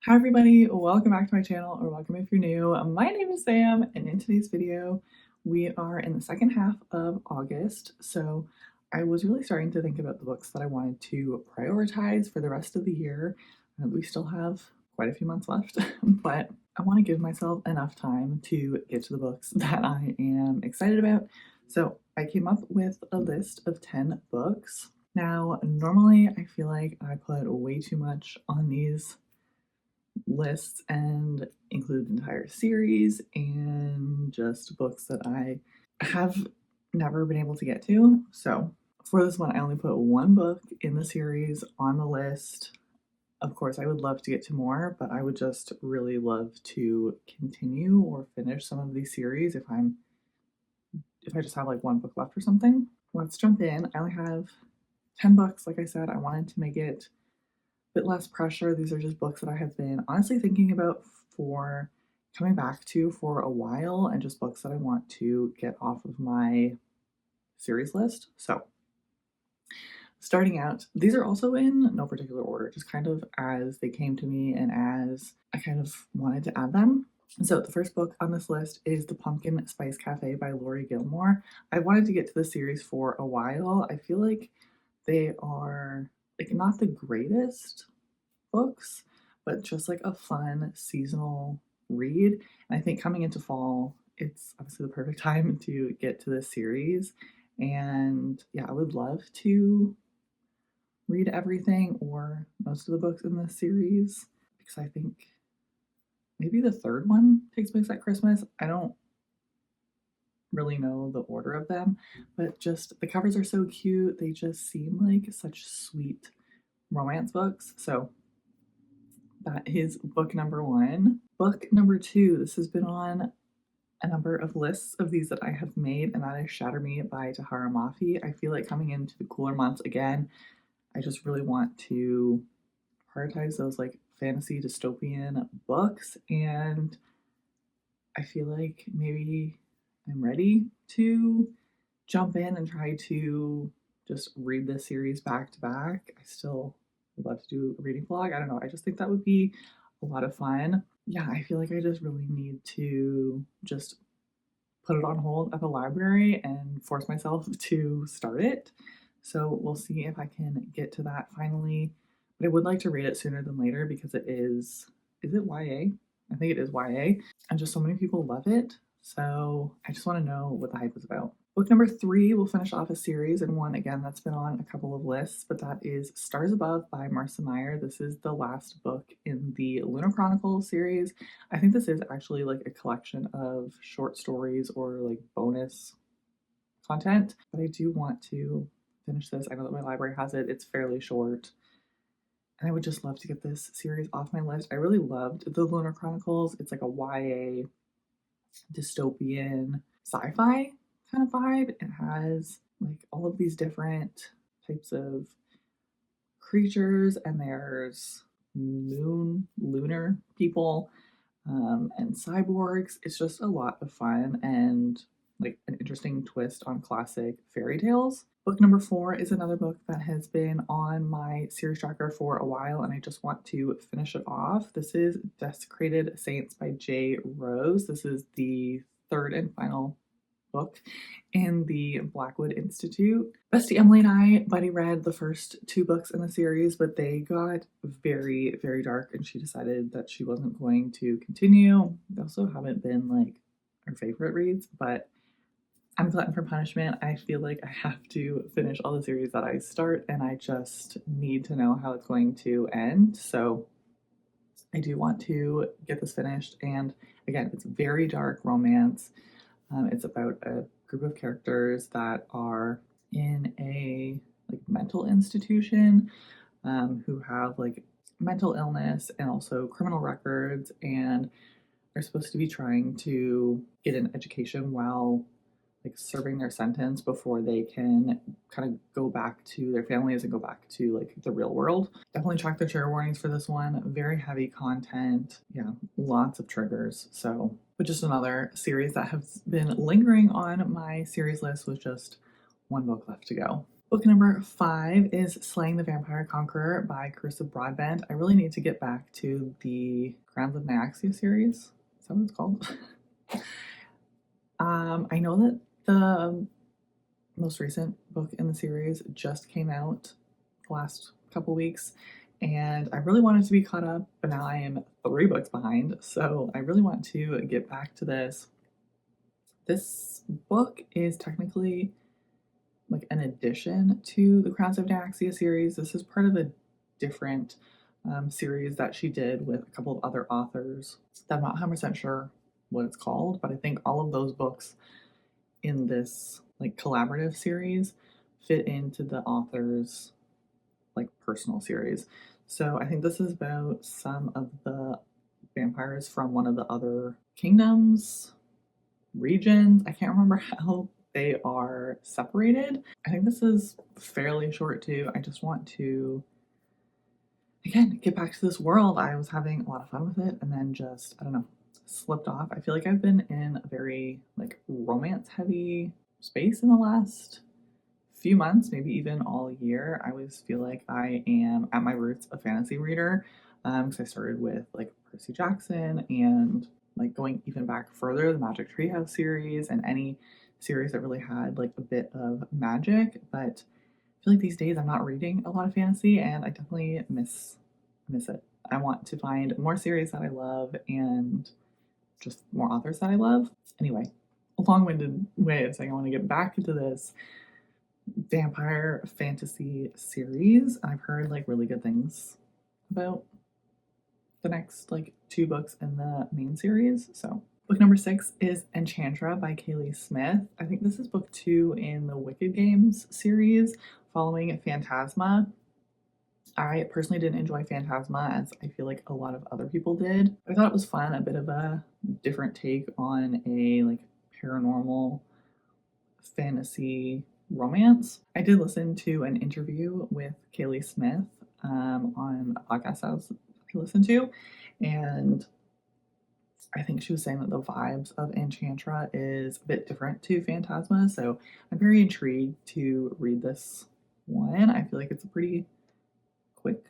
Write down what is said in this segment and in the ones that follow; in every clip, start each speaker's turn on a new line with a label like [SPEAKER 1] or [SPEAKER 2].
[SPEAKER 1] Hi everybody, welcome back to my channel, or welcome if you're new. My name is Sam, and in today's video, we are in the second half of August, so I was really starting to think about the books that I wanted to prioritize for the rest of the year. We still have quite a few months left, but I want to give myself enough time to get to the books that I am excited about. So I came up with a list of 10 books. Now, normally I feel like I put way too much on these lists and include entire series and just books that I have never been able to get to. So for this one, I only put one book in the series on the list. Of course, I would love to get to more, but I would just really love to continue or finish some of these series if I just have like one book left or something. Let's jump in. I only have 10 books. Like I said, I wanted to make it bit less pressure. These are just books that I have been honestly thinking about for coming back to for a while, and just books that I want to get off of my series list. So starting out, these are also in no particular order, just kind of as they came to me and as I kind of wanted to add them. So the first book on this list is The Pumpkin Spice Cafe by Laurie Gilmore. I wanted to get to the series for a while. I feel like they are like not the greatest books, but just like a fun seasonal read. And I think coming into fall, it's obviously the perfect time to get to this series. And yeah, I would love to read everything or most of the books in this series because I think maybe the third one takes place at Christmas. I don't really know the order of them, but just the covers are so cute. They just seem like such sweet romance books. So that is book number one. Book number two, this has been on a number of lists of these that I have made, and that is Shatter Me by Tahara Mafi. I feel like coming into the cooler months again, I just really want to prioritize those like fantasy dystopian books, and I feel like maybe I'm ready to jump in and try to just read this series back to back. I still would love to do a reading vlog. I don't know. I just think that would be a lot of fun. Yeah, I feel like I just really need to just put it on hold at the library and force myself to start it. So we'll see if I can get to that finally. But I would like to read it sooner than later because is it YA? I think it is YA. And just so many people love it. So I just want to know what the hype is about. Book number three will finish off a series, and one again that's been on a couple of lists, but that is Stars Above by Marissa Meyer. This is the last book in the Lunar Chronicles series. I think this is actually like a collection of short stories or like bonus content, but I do want to finish this. I know that my library has it, it's fairly short. And I would just love to get this series off my list. I really loved the Lunar Chronicles. It's like a YA dystopian sci-fi kind of vibe. It has like all of these different types of creatures, and there's lunar people, and cyborgs. It's just a lot of fun and like an interesting twist on classic fairy tales. Book number four is another book that has been on my series tracker for a while, and I just want to finish it off. This is Desecrated Saints by J. Rose. This is the third and final book in the Blackwood Institute. Bestie Emily and I buddy read the first two books in the series, but they got very, very dark, and she decided that she wasn't going to continue. They also haven't been like our favorite reads, but I'm glutton for punishment. I feel like I have to finish all the series that I start, and I just need to know how it's going to end. So I do want to get this finished. And again, it's very dark romance. It's about a group of characters that are in a like mental institution, who have like mental illness and also criminal records, and are supposed to be trying to get an education while like serving their sentence before they can kind of go back to their families and go back to like the real world. Definitely check the trigger warnings for this one. Very heavy content. Yeah, lots of triggers. So, but just another series that has been lingering on my series list with just one book left to go. Book number 5 is Slaying the Vampire Conqueror by Carissa Broadbent. I really need to get back to the Grounds of Nyaxia series. Is that what it's called? I know that the most recent book in the series just came out the last couple weeks, and I really wanted to be caught up, but now I am 3 books behind, so I really want to get back to this. This book is technically like an addition to the Crowns of Nyaxia series. This is part of a different series that she did with a couple of other authors that I'm not 100% sure what it's called, but I think all of those books in this like collaborative series fit into the author's like personal series. So I think this is about some of the vampires from one of the other kingdoms, regions. I can't remember how they are separated. I think this is fairly short too. I just want to, again, get back to this world. I was having a lot of fun with it and then just, I don't know, slipped off. I feel like I've been in a very like romance heavy space in the last few months, maybe even all year. I always feel like I am at my roots a fantasy reader because I started with like Percy Jackson and like going even back further, the Magic Treehouse series and any series that really had like a bit of magic. But I feel like these days I'm not reading a lot of fantasy and I definitely miss it. I want to find more series that I love and just more authors that I love. Anyway, a long-winded way of saying I want to get back into this vampire fantasy series. I've heard like really good things about the next like 2 books in the main series. So book number 6 is Enchantra by Kaylee Smith. I think this is book 2 in the Wicked Games series following Phantasma. I personally didn't enjoy Phantasma as I feel like a lot of other people did. I thought it was fun, a bit of a different take on a like paranormal fantasy romance. I did listen to an interview with Kaylee Smith on a podcast I listened to, and I think she was saying that the vibes of Enchantra is a bit different to Phantasma, so I'm very intrigued to read this one. I feel like it's a pretty quick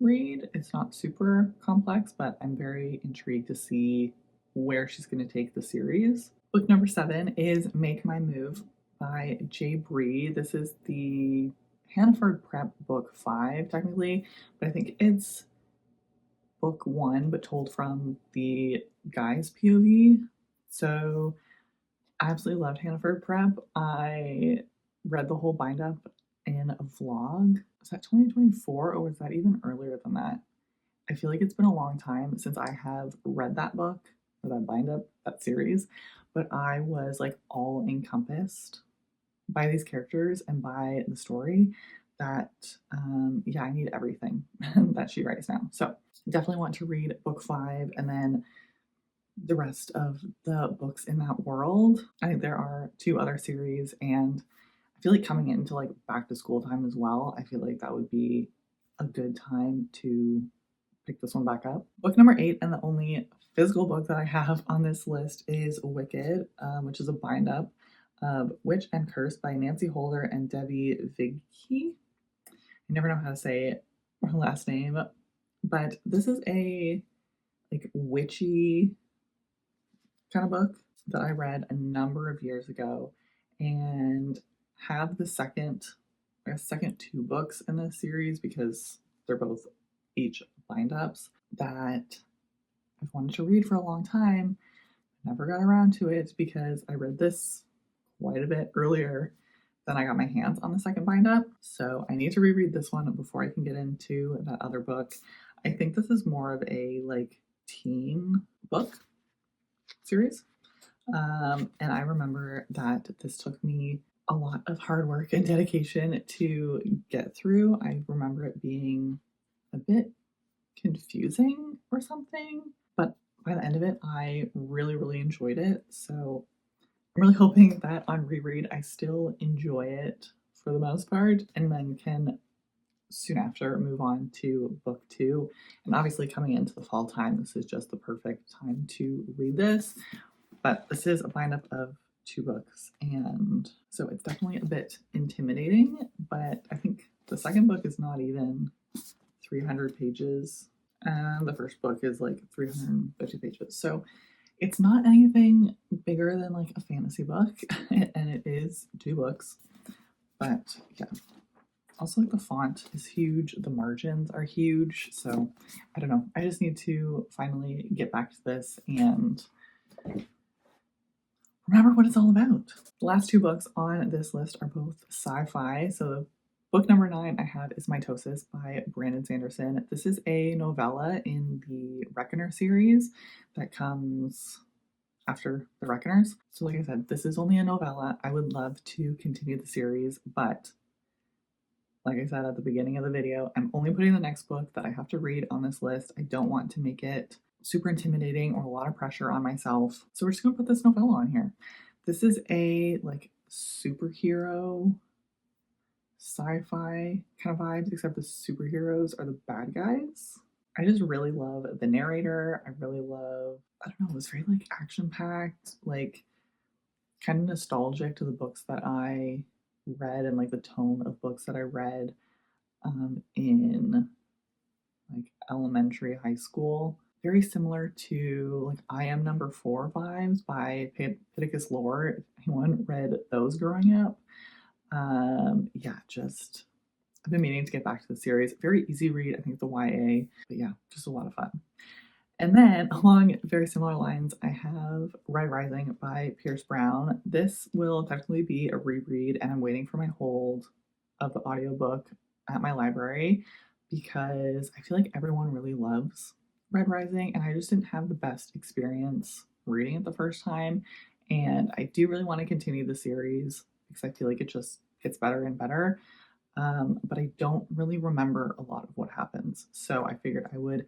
[SPEAKER 1] read. It's not super complex, but I'm very intrigued to see where she's going to take the series. Book number 7 is Make My Move by Jay Bree. This is the Hannaford Prep book 5, technically, but I think it's book 1, but told from the guy's POV. So I absolutely loved Hannaford Prep. I read the whole bind up in a vlog. Was that 2024 or was that even earlier than that? I feel like it's been a long time since I have read that book or that bind up, that series, but I was like all encompassed by these characters and by the story that, yeah, I need everything that she writes now. So definitely want to read book 5 and then the rest of the books in that world. I think there are 2 other series, and I feel like coming into like back to school time as well, I feel like that would be a good time to pick this one back up. Book number 8 and the only physical book that I have on this list is Wicked, which is a bind up of Witch and Curse by Nancy Holder and Debbie Vigke. I never know how to say her last name, but this is a like witchy kind of book that I read a number of years ago and have the second 2 books in this series because they're both each bind ups that I've wanted to read for a long time. Never got around to it because I read this quite a bit earlier than I got my hands on the second bind up. So I need to reread this one before I can get into that other book. I think this is more of a like teen book series. And I remember that this took me a lot of hard work and dedication to get through. I remember it being a bit confusing or something, but by the end of it, I really, really enjoyed it. So I'm really hoping that on reread, I still enjoy it for the most part and then can soon after move on to book 2. And obviously, coming into the fall time, this is just the perfect time to read this. But this is a bind up of 2 books, and so it's definitely a bit intimidating, but I think the second book is not even 300 pages, and the first book is like 350 pages. So it's not anything bigger than like a fantasy book, and it is 2 books, but yeah. Also, like the font is huge, the margins are huge, so I don't know. I just need to finally get back to this and remember what it's all about. The last 2 books on this list are both sci-fi. So book number 9 I have is Mitosis by Brandon Sanderson. This is a novella in the Reckoner series that comes after the Reckoners. So like I said, this is only a novella. I would love to continue the series, but like I said at the beginning of the video, I'm only putting the next book that I have to read on this list. I don't want to make it super intimidating or a lot of pressure on myself. So we're just gonna put this novella on here. This is a like superhero sci-fi kind of vibes, except the superheroes are the bad guys. I just really love the narrator. I really love, I don't know, it was very like action-packed, like kind of nostalgic to the books that I read and like the tone of books that I read in like elementary, high school. Very similar to like I Am Number 4 vibes by Pittacus Lore. If anyone read those growing up, yeah, just I've been meaning to get back to the series. Very easy read. I think it's a YA, but yeah, just a lot of fun. And then along very similar lines, I have Red Rising by Pierce Brown. This will technically be a reread, and I'm waiting for my hold of the audiobook at my library because I feel like everyone really loves Red Rising, and I just didn't have the best experience reading it the first time. And I do really want to continue the series because I feel like it just gets better and better. But I don't really remember a lot of what happens. So I figured I would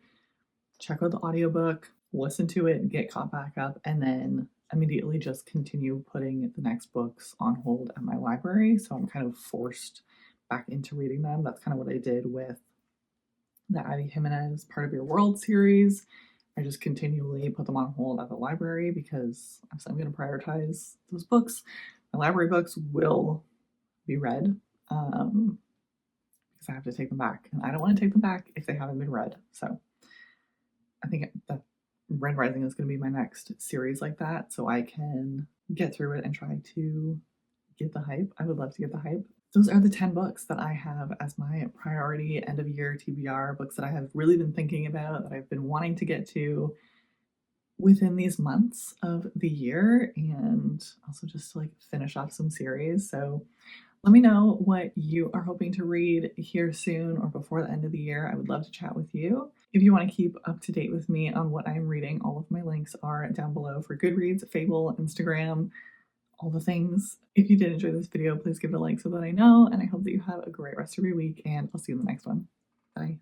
[SPEAKER 1] check out the audiobook, listen to it, get caught back up, and then immediately just continue putting the next books on hold at my library. So I'm kind of forced back into reading them. That's kind of what I did with the Abby Jimenez Part of Your World series. I just continually put them on hold at the library because I'm going to prioritize those books. My library books will be read because I have to take them back, and I don't want to take them back if they haven't been read. So I think that Red Rising is going to be my next series like that, so I can get through it and try to get the hype. I would love to get the hype. Those are the 10 books that I have as my priority end of year TBR, books that I have really been thinking about, that I've been wanting to get to within these months of the year, and also just to like finish off some series. So let me know what you are hoping to read here soon or before the end of the year. I would love to chat with you. If you want to keep up to date with me on what I'm reading, all of my links are down below for Goodreads, Fable, Instagram, all the things. If you did enjoy this video, please give it a like so that I know, and I hope that you have a great rest of your week, and I'll see you in the next one. Bye.